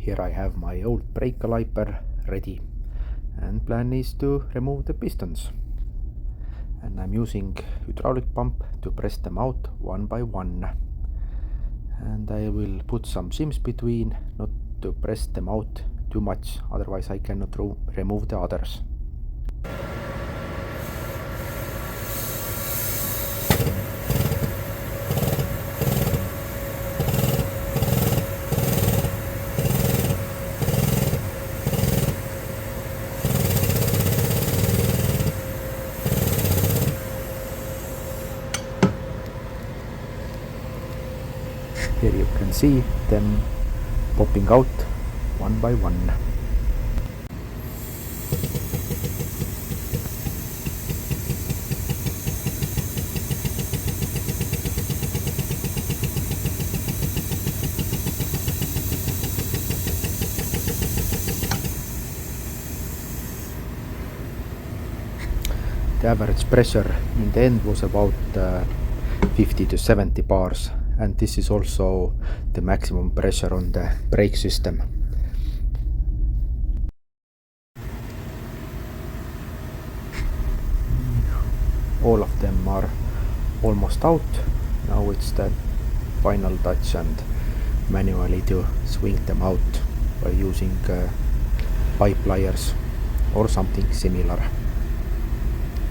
Here I have my old brake caliper ready, and plan is to remove the pistons. And I'm using hydraulic pump to press them out one by one. And I will put some shims between, not to press them out too much, otherwise I cannot remove the others. Here you can see them popping out one by one. The average pressure in the end was about 50 to 70 bars, and this is also the maximum pressure on the brake system. All of them are almost out. Now it's the final touch and manually to swing them out by using pipe pliers or something similar.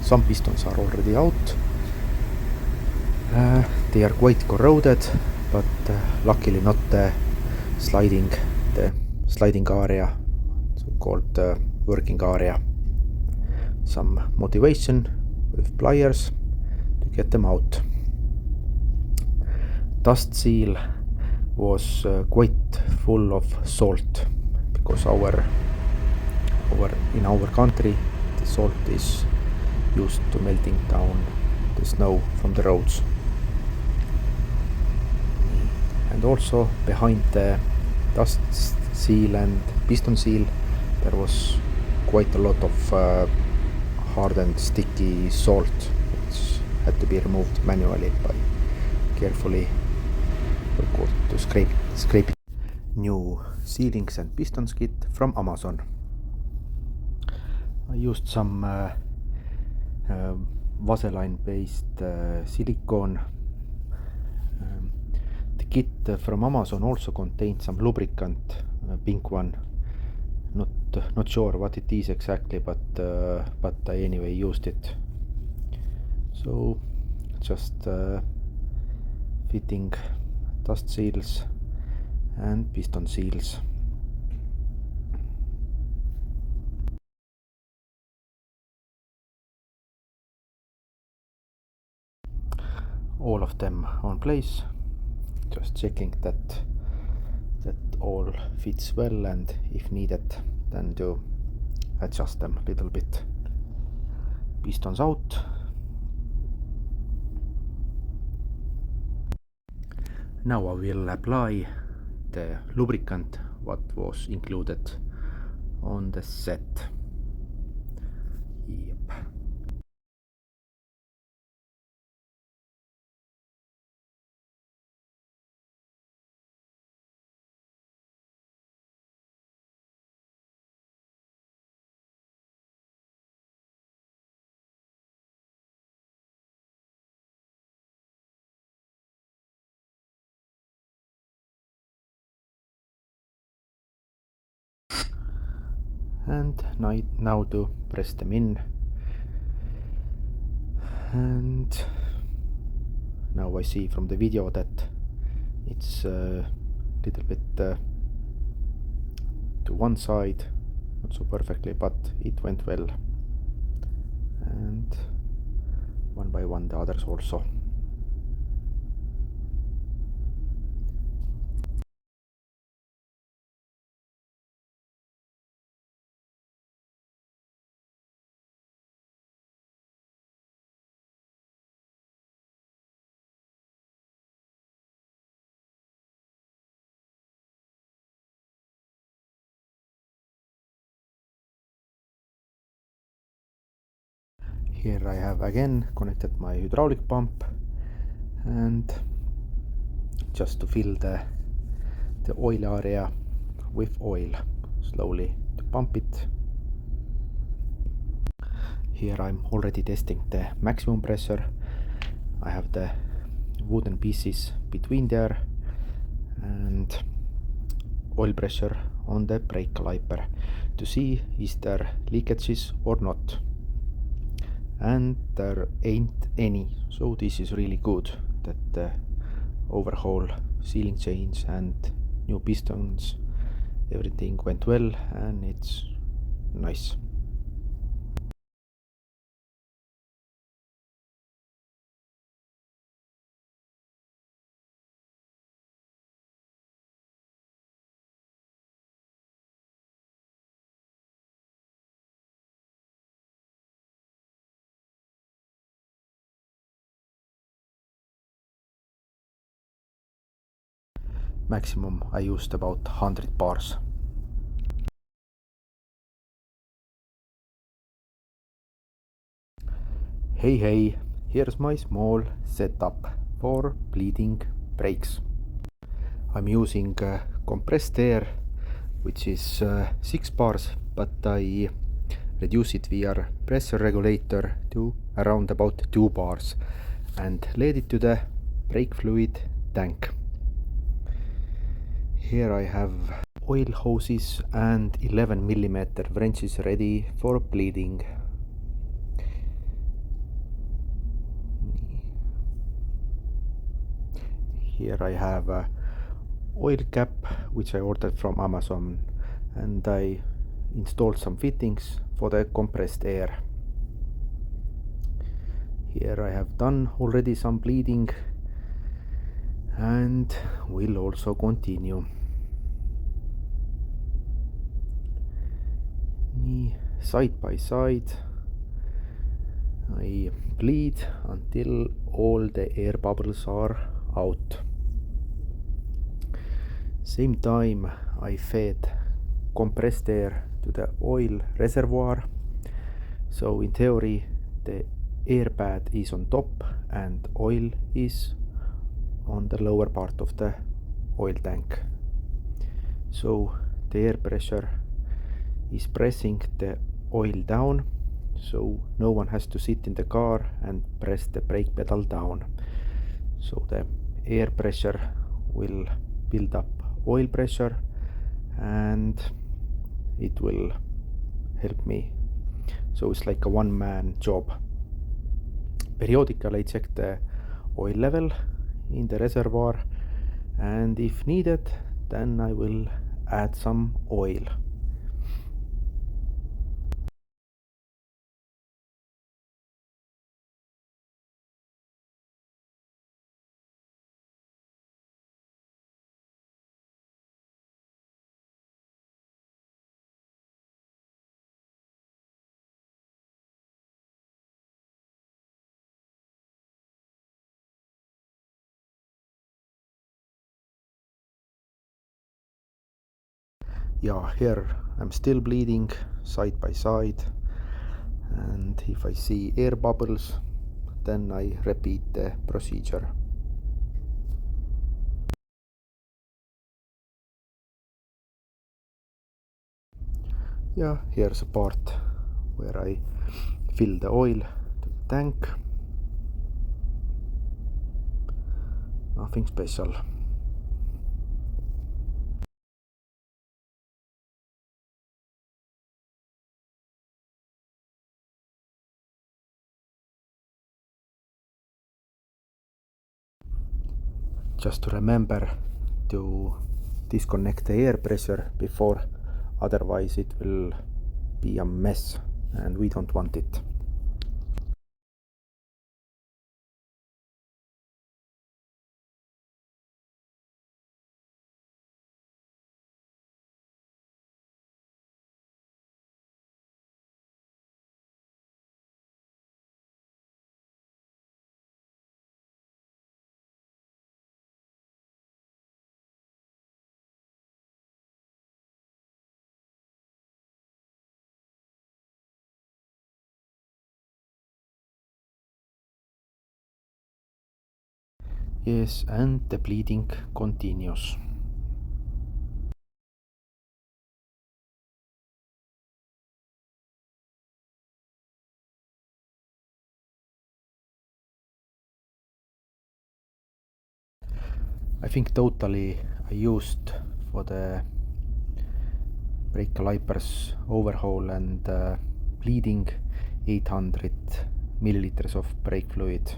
Some pistons are already out. They are quite corroded, but luckily not the sliding area, so-called working area. Some motivation with pliers to get them out. Dust seal was quite full of salt, because in our country the salt is used to melting down the snow from the roads. And also behind the dust seal and piston seal there was quite a lot of hardened sticky salt, which had to be removed manually by carefully to scrape it. New sealings and pistons kit from Amazon. I used some Vaseline based silicone. The kit from Amazon also contains some lubricant, pink one. Not sure what it is exactly, but I anyway used it. So just fitting dust seals and piston seals. All of them on place. Just checking that all fits well, and if needed then to adjust them a little bit. Pistons out. Now I will apply the lubricant what was included on the set. Yep. And now to press them in, and now I see from the video that it's a little bit to one side, not so perfectly, but it went well. And one by one the others also. Here I have again connected my hydraulic pump, and just to fill the oil area with oil, slowly to pump it. Here I'm already testing the maximum pressure. I have the wooden pieces between there and oil pressure on the brake caliper to see is there leakages or not, and there ain't any, so this is really good that the overhaul, sealing change and new pistons, everything went well and it's nice. Maximum I used about 100 bars. Hey, here's my small setup for bleeding brakes. I'm using compressed air, which is 6 bars, but I reduce it via pressure regulator to around about 2 bars and let it to the brake fluid tank. Here I have oil hoses and 11mm wrenches ready for bleeding. Here I have a oil cap which I ordered from Amazon, and I installed some fittings for the compressed air. Here I have done already some bleeding and will also continue. Side by side I bleed until all the air bubbles are out. Same time I fed compressed air to the oil reservoir, so in theory the air pad is on top and oil is on the lower part of the oil tank. So the air pressure is pressing the oil down, so no one has to sit in the car and press the brake pedal down. So the air pressure will build up oil pressure and it will help me. So it's like a one-man job. Periodically I check the oil level in the reservoir, and if needed then I will add some oil. Yeah, here I'm still bleeding side by side, and if I see air bubbles then I repeat the procedure. Yeah, here's a part where I fill the oil to the tank. Nothing special. Just to remember to disconnect the air pressure before, otherwise it will be a mess and we don't want it. Yes, and the bleeding continues. I think totally I used for the brake calipers overhaul and bleeding 800 milliliters of brake fluid.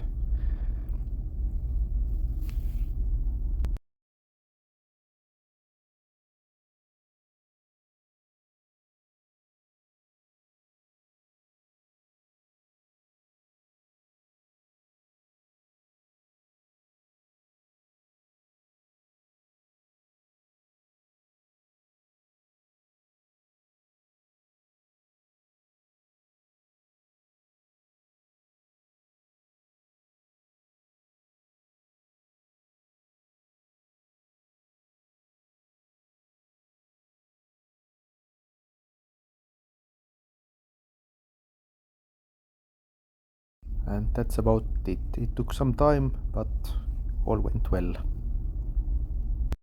And that's about it. It took some time, but all went well.